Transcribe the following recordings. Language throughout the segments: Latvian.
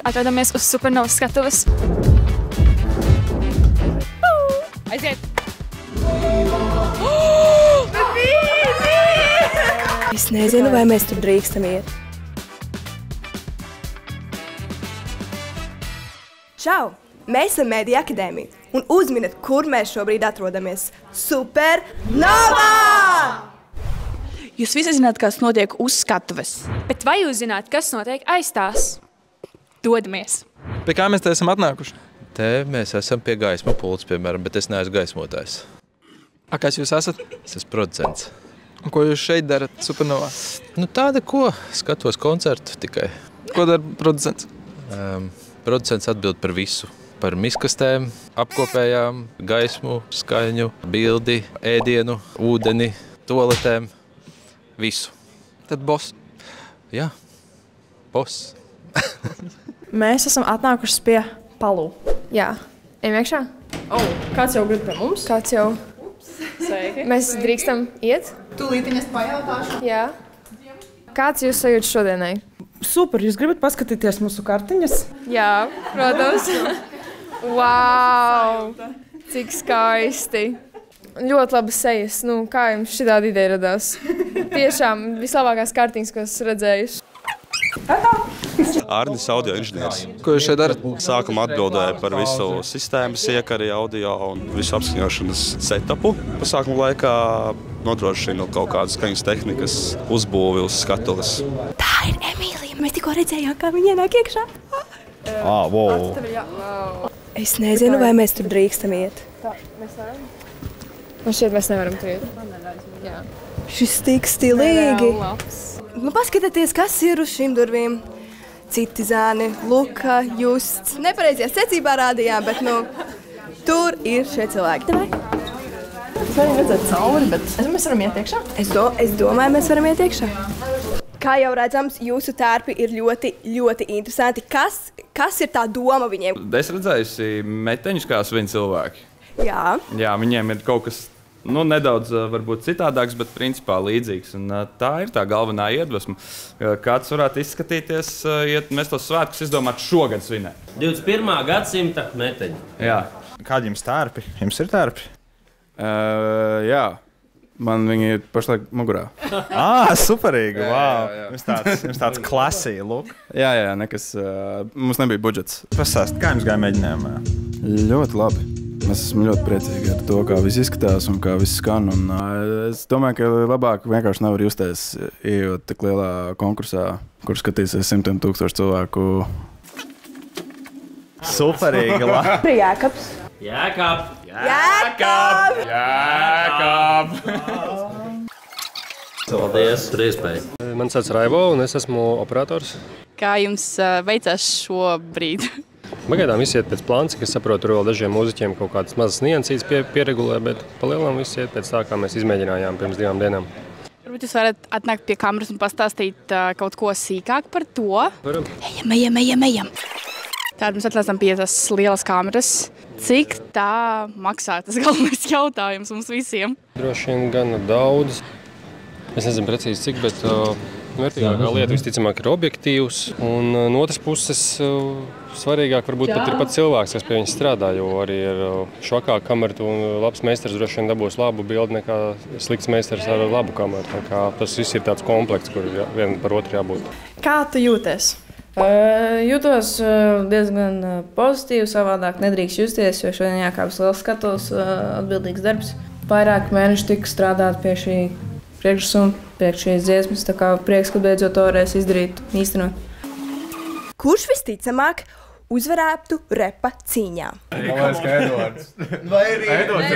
Atrodamies uz Supernovas skatuves. Aiziet! Es nezinu, vai mēs tur drīkstam iet. Čau! Mēs esam Mēdija akadēmija un uzminiet, kur mēs šobrīd atrodamies. Supernova! Jūs visi zināt, kas notiek uz skatuves. Bet vai jūs zināt, kas notiek aiz tās? Dodamies! Pie kā mēs te esam atnākuši? Te mēs esam pie gaismu pults, piemēram, bet es neesmu gaismotājs. A, kas jūs esat? Es esmu producents. Un ko jūs šeit darat Supernovā? Nu tāda ko, skatos koncertu tikai. Ko dara producents? Producents atbild par visu. Par miskastēm, apkopējām, gaismu, skaņu, bildi, ēdienu, ūdeni, toaletēm, visu. Tad boss. Jā, boss. Mēs esam atnākuši pie Palu. Jā, ejam iekšā. Kāds jau grib pie mums? Kāds jau? Sveiki. Mēs drīkstam iet? Tūlītiņas pajautāšu. Jā. Kāds jūs sajūtas šodienai? Super, jūs gribat paskatīties mūsu kartiņas? Jā, protams. Wow! Cik skaisti. Ļoti labas sejas. Nu, kā jums šitāda ideja radās? Tiešām vislabākās kartiņas, ko esmu redzējuši. Arnis audio inženieris. Ko jūs šeit darat? Sākumā atbildēja par visu sistēmas iekari, audio un visu apskaņošanas setupu. Pasākumu laikā nodrošina kaut kādas skaņas tehnikas uzbūvi uz skatuves. Tā ir Emīlija. Mēs tikko redzējām, kā viņa ienāk iekšā. Wow. Es nezinu, vai mēs tur drīkstam iet. Mēs varam? Man šķiet, mēs nevaram tur iet. Jā. Šis tik stilīgi. Labs. Nu, paskatieties, kas ir uz šīm durvīm. Citi zēni, Luka, Justs. Nepareizajā secībā rādījām, bet nu, tur ir šie cilvēki. Es varu redzēt cauri, bet mēs varam iet iekšā. Es domāju, mēs varam iet iekšā. Kā jau redzams, jūsu tērpi ir ļoti, ļoti interesanti. Kas ir tā doma viņiem? Es redzējusi meteņus kā svin cilvēki. Jā. Jā, viņiem ir kaut kas nedaudz varbūt citādāks, bet principā līdzīgs. Un, tā ir tā galvenā iedvesma. Kāds varētu izskatīties, ja mēs tos svētkus izdomātu šogad svinēt? 21. gadsimta meteņi. Jā. Kādi jums tērpi? Jums ir tērpi? Jā. Man viņi ir pašlaik mugurā. Superīgi! Wow. Jā. Jums tāds klasī look. Jā, nekas. Mums nebija budžets. Pastāst, kā jums gāja mēģinājumā? Ļoti labi. Es esmu ļoti priecīgi ar to, kā viss izskatās un kā viss skan. Un, es domāju, ka labāk vienkārši nevar justies, ejot tik lielā konkursā, kur skatīsies 100,000 cilvēku. Superīgi! Jākabs. Jākab! Jākab! Jākab! Paldies par iespēju. Mani sauc Raivo un es esmu operators. Kā jums veicās šobrīd? Pagaidām viss iet pēc plāna, cik es saprotu, tur vēl dažiem mūziķiem kaut kādas mazas niansītes pieregulē, bet pa lielām viss iet pēc tā, kā mēs izmēģinājām pirms 2 dienām. Varbūt jūs varat atnākt pie kameras un pastāstīt kaut ko sīkāk par to? Varam. Ejam. Tātad mēs atlasām pie tās lielas kameras. Cik tā maksā? Tas galvenais jautājums mums visiem. Droši vien gana daudz. Es nezinu precīzi cik, bet vērtīgākā lieta visticamāk ir objektīvs. Un no otras puses svarīgāk varbūt pat ir pats cilvēks, kas pie viņas strādā, jo arī ar švakāku kameru un labs meistars droši vien dabūs labu bildi nekā slikts meistars ar labu kameru. Tas viss ir tāds komplekts, kur vien par otru jābūt. Kā tu jūties? Jūtos diezgan pozitīvi, savādāk nedrīkst justies, jo šodien jākāpjas liels skatos, atbildīgs darbs. Vairāk mēneši tika strādāt pie šī priekšnesuma, priekš šīs dziesmas, tā kā prieks, ka beidzot to varēs izdarīt, īstenot. Kurš visticamāk uzvarētu repa cīņā? Man liekas, ka Edvards. Vai arī? Edvards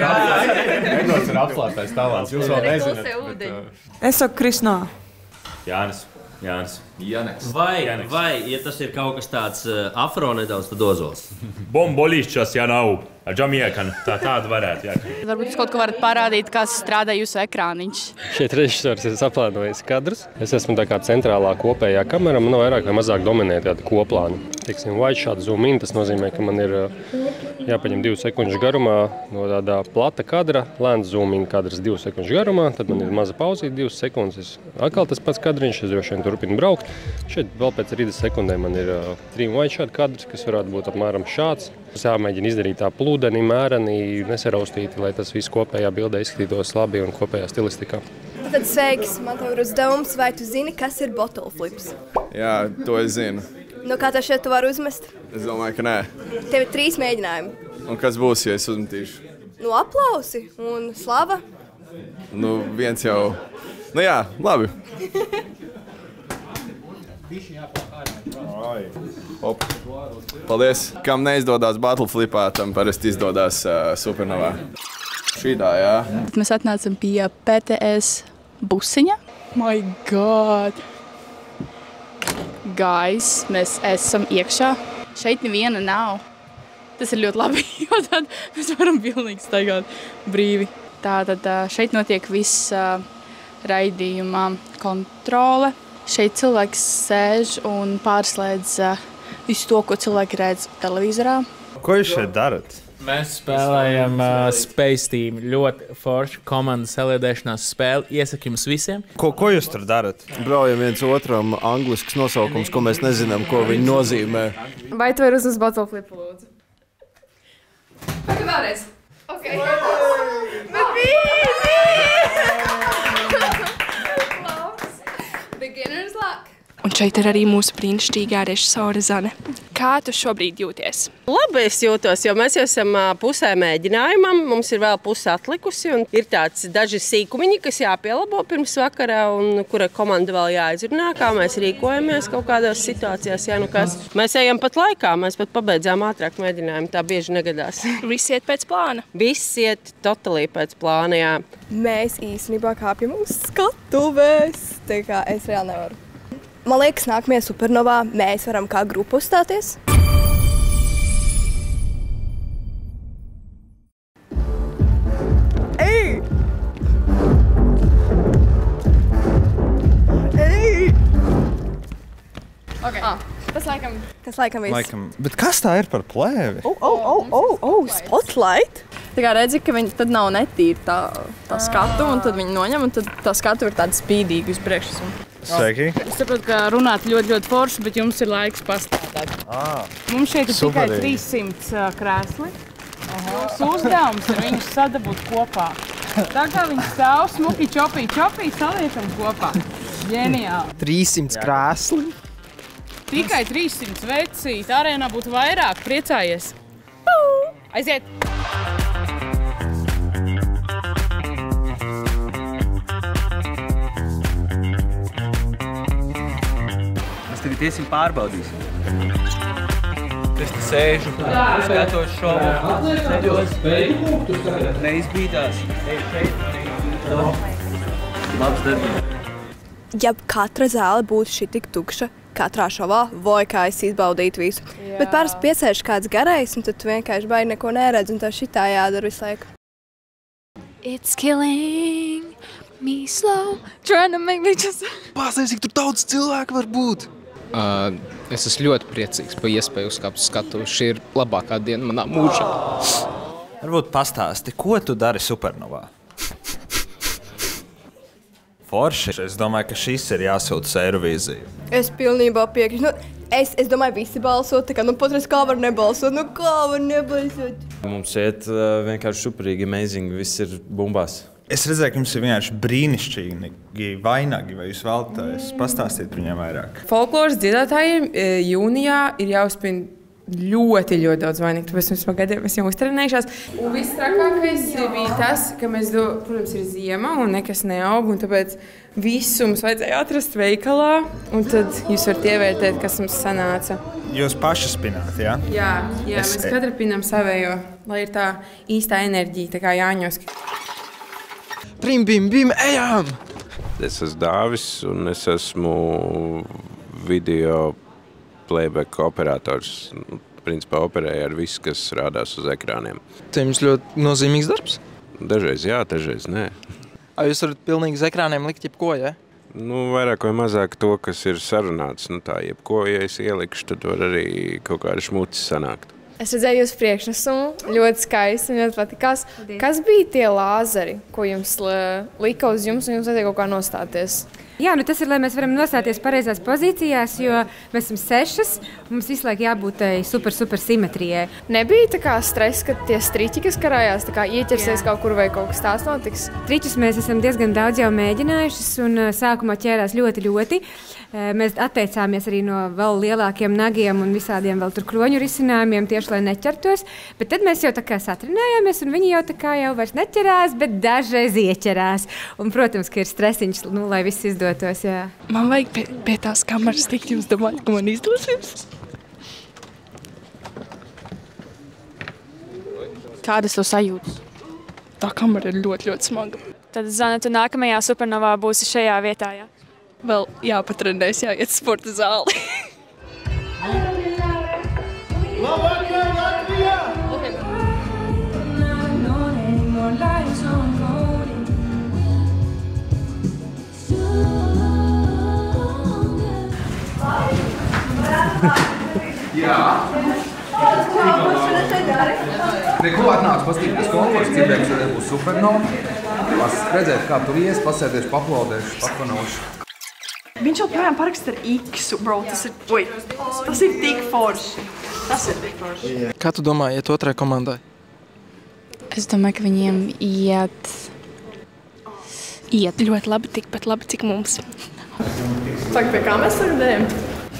ir apslāptais talants, jūs vēl nezināt. Es saku Krisnā. Jānis. Vai, ja tas ir kaut kas tāds afro nedaudz, tad Ozols? Bombolišķas, ja nav. Džamiekana. Tāda varētu, jā. Varbūt jūs kaut ko varat parādīt, kas strādā jūsu ekrāniņš. Šeit režisors ir saplānojis kadrus. Es esmu tā kā centrālā kopējā kamera, man vairāk vai mazāk dominē tāda koplāna. Teiksim, wide shot, zoom in, tas nozīmē, ka man ir jāpaņem 2 sekundžu garumā no tādā plata kadra, lēns zoom in kadrs 2 sekundžu garumā, tad man ir maza pauzīt 2 sekundes. Atkal tas pats kadriņš, es droši vien turpinu braukt. Šeit vēl pēc 30 sekundēm man ir 3 white shot kadrs, kas varētu būt apmēram šāds. Tas jāmēģina izdarīt tā plūdenī, mēreni, nesaraustīti, lai tas viss kopējā bildē izskatītos labi un kopējā stilistikā. Tad sveiks, man tev ir uzdevums, vai tu zini, kas ir bottle flips? Jā, to es zinu. Nu, kā tev šeit tu vari uzmest? Es domāju, ka nē. Tev ir 3 mēģinājumi. Un kas būs, ja es uzmetīšu? Nu, aplausi un slava. Nu, viens jau... Nu jā, labi. Hop. Paldies. Kam neizdodas battle flipā, tam parasti izdodas supernovā. Šīdā, jā. Mēs atnācam pie PTS busiņa. My God! Guys, mēs esam iekšā. Šeit neviena nav. Tas ir ļoti labi, jo tad mēs varam pilnīgi staigāt brīvi. Tātad šeit notiek viss raidījuma kontrole. Šeit cilvēks sēž un pārslēdz visu to, ko cilvēki redz televizorā. Ko jūs šeit darat? Mēs spēlējam Space Team. Ļoti forša komandas saliedēšanās spēle. Iesaku jums visiem. Ko jūs tur darat? Braujam viens otram anglisks nosaukums, ko mēs nezinām, ko viņi nozīmē. Vai tu vari uzmest bottle flipu, lūdzu? Vai vēlreiz? Ok. Beginner's luck. Un šeit ir arī mūsu brīnišķīgā režisore Zane. Kā tu šobrīd jūties? Labi es jūtos, jo mēs jau esam pusē mēģinājumam. Mums ir vēl puse atlikusi un ir tāds daži sīkumiņi, kas jāpielabo pirms vakarā un kura komanda vēl jāizrunā, kā mēs rīkojamies kaut kādās situācijās. Jā, nu kas. Mēs ejam pat laikā, mēs pat pabeidzām ātrāk mēģinājumu, tā bieži negadās. Viss iet pēc plāna? Viss iet totāli pēc plāna, jā. Mēs īstenībā kāpjam uz skatuves, tā kā es reāli nevaru. Man liekas, nākamajā supernovā mēs varam kā grupa uzstāties. Ej! Ej! Okay. Tas laikam viss. Bet kas tā ir par plēvi? Spotlight! Tā kā redzi, ka viņi tad nav netīra tā skatu, un tad viņi noņem, un tad tā skatu ir tāda spīdīga uz priekšas. Sveiki! Es saprotu, ka runāt ļoti forši, bet jums ir laiks pastāstīt. Mums šeit ir tikai 300 krēsli. Jūsu uzdevums ir viņus sadabūt kopā. Tā kā viņi stāv smuki čopī, saliekam kopā. Ģeniāli! 300 krēsli? Tikai 300 vecīt, arēnā būtu vairāk, priecājies. Aiziet! Mēs tagad iesim pārbaudīsim. Es te sēžu, skatos šovu, ceļos, neizbīdās. Labs darbības. Ja katra zāle būtu šī tik tukša, katrā šovā, vai kā es izbaudītu visu. Jā. Bet parasti piesēž kāds garais, un tad tu vienkārši baigi neko neredz, un tev šitā jādara visu laiku. It's killing me slow, trying to make me just... Pāsties, cik tur daudz cilvēku var būt? Es esmu ļoti priecīgs par iespēju uzkāpt uz skatuves. Šī ir labākā diena manā mūžā. Varbūt pastāsti, ko tu dari supernovā? Forši. Es domāju, ka šis ir jāsūta Eirovīzija. Es pilnībā piekrītu. Nu, es domāju, visi balsot, tā kā, patreiz kā var nebalsot, kā var nebalsot. Mums iet vienkārši superīgi, amazing, viss ir bumbās. Es redzēju, ka jums ir vienkārši brīnišķīgi vainagi, vai jūs vēlaties pastāstīt par viņiem vairāk? Folkloras dziedātājiem jūnijā ir jāuzpina ļoti daudz vainīgu, tāpēc mēs pagaidām esam uztrenējušās. Un viss trakākais bija tas, ka mēs, protams, ir ziema un nekas neaug, un tāpēc visu mums vajadzēja atrast veikalā, un tad jūs varat ievērtēt, kas mums sanāca. Jūs paši spināt, jā? Jā, mēs katra pinam savējo, lai ir tā īstā enerģija, tā kā Jāņos. Bim, bim, bim, ejam! Es esmu Dāvis un es esmu video playback operators. Principā operēju ar visu, kas rādās uz ekrāniem. Tas jums ļoti nozīmīgs darbs? Dažreiz jā, dažreiz nē. Jūs varat pilnīgi uz ekrāniem likt jebko, ja? Nu, vairāk vai mazāk to, kas ir sarunāts. Nu tā, jebko, ja es ielikšu, tad var arī kaut kāda šmucis sanākt. Es redzēju jūsu priekšnesumu, ļoti skaisti, ļoti patikās. Kas bija tie lāzeri, ko jums lika uz jums un jums vajadzēja kaut kā nostāties? Jā, nu tas ir, lai mēs varam nostāties pareizās pozīcijās, jo mēs esam 6, un mums visu laiku jābūt tai super simetrijai. Nebija tā kā stress, ka tie striķi, kas karājās, tā kā ieķersies kaut kur vai kaut kas tās notiks? Striķus mēs esam diezgan daudz jau mēģinājušas, un sākumā ķērās ļoti. Mēs atteicāmies arī no vēl lielākiem nagiem un visādiem vēl tur kroņu risinājumiem, tieši lai neķertos, bet tad mēs jau tā kā satrinājāmies, un viņi jau tā kā jau vairs neķerās, bet dažreiz ieķerās. Un, protams, ka ir stresiņš, lai viss izdotos, jā. Man vajag pie tās kameras tikt, jūs domājat, ka man izdosies? Kādas tev sajūtas? Tā kamera ir ļoti smaga. Tad, Zana, tu nākamajā Supernovā būsi šajā vietā, jā? Vēl jāpatrenēs, jāiet sporta zāli. Labvakar, Latvijā! Jā. Neko atnāc paskatīties konkursu, dzirdēju, ka šodien būs Supernova. Redzēt, kā tur ies, pasēdēšu, paplaudēšu, pakanošu. Viņš joprojām paraksta ar X, bro. Tas ir tik forši. Kā tu domā, iet otrai komandai? Es domāju, ka viņiem iet ļoti labi, tikpat labi, cik mums. Saka, pie kā mēs tagad ejam?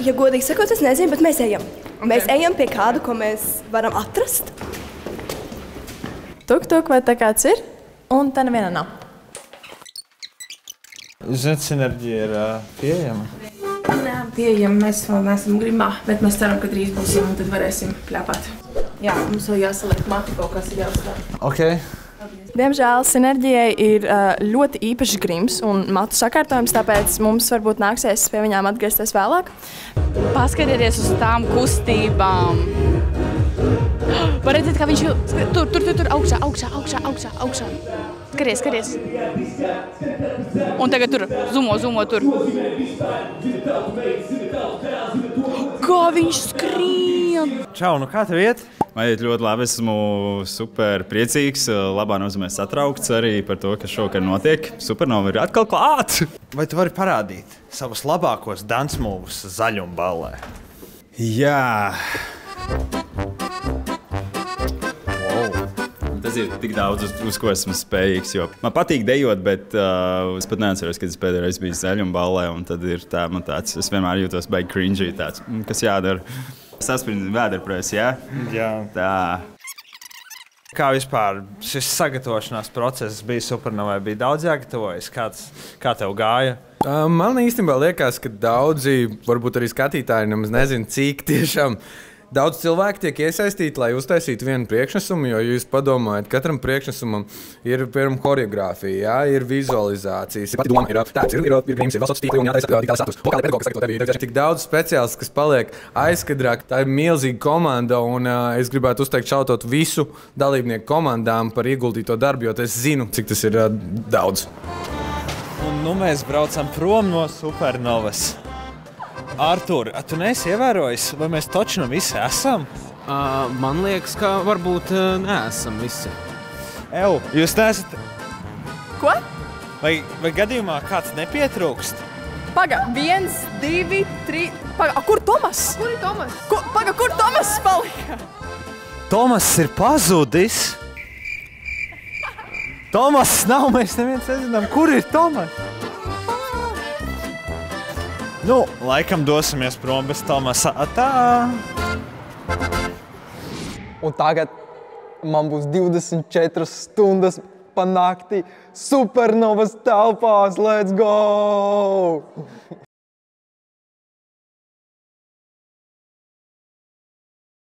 Ja godīgi sakot, es nezinu, bet mēs ejam. Okay. Mēs ejam pie kādu, ko mēs varam atrast. Tuk, vai tā kāds ir? Un tā neviena nav. Ziniet, sinerģija ir pieejama? Nē, pieejama. Mēs vēl neesam grimā, bet mēs ceram, ka drīz būsim un tad varēsim pļāpāt. Jā, mums vēl jāsaliek mati, kaut kas ir jāuzstāv. Okay. Diemžēl sinerģijai ir ļoti īpašs grims un matu sakārtojums, tāpēc mums varbūt nāksies pie viņām atgriezties vēlāk. Paskatieties uz tām kustībām. Var redzēt, kā viņš tur, augšā. Skaties. Un tagad tur, zumo tur. Kā viņš skrien! Čau, nu kā tev iet? Man iet ļoti labi, esmu super priecīgs, labā nozīmē satraukts arī par to, kas šovakar notiek. Supernova ir atkal klāt! Vai tu vari parādīt savus labākos dance moves zaļuma ballē? Jā. Tas ir tik daudz, uz ko esmu spējīgs, jo man patīk dejot, bet es pat neatceros, kad es pēdējo reizi biju zaļuma ballē, un tad ir tā, man tāds, es vienmēr jūtos baigi cringy tāds, kas jādara. Sasprindu vēderprēs, jā? Jā. Tā. Kā vispār šis sagatavošanās process bija Supernovai? Bija daudz jāgatavojas? Kā tev gāja? Man īstenībā liekas, ka daudzi, varbūt arī skatītāji, nemaz nezin, cik tiešām daudz cilvēku tiek iesaistīti, lai uztaisītu vienu priekšnesumu, jo jūs padomājat, katram priekšnesumam ir, piemēram, choreogrāfija, jā, ir vizualizācijas, ir pati doma, ir tāds, ir grims, ir valsts tīkli un jātaisa digitālais status. Pokali pedagogi saka, to tev ir tik daudz speciālistu, kas paliek aizkadrā, tā ir milzīga komanda, un es gribētu uzteikt šautot visu dalībnieku komandām par ieguldīto darbu, jo es zinu, cik tas ir daudz. Un nu mēs braucam prom no Supernovas. Artur, tu neesi ievērojis, vai mēs točinu visi esam? Man liekas, ka varbūt neesam visi. Jūs neesat... Ko? Vai gadījumā kāds nepietrūkst? Paga, 1, 2, 3... Paga, kur Tomas? Kur ir Tomas? Paga, kur Tomas palika? Tomas ir pazudis. Tomas nav, mēs neviens nezinām, kur ir Tomas. Nu, laikam dosimies prom bez Tomasa. Tā. Un tagad man būs 24 stundas pa nakti Supernovas telpās. Let's go!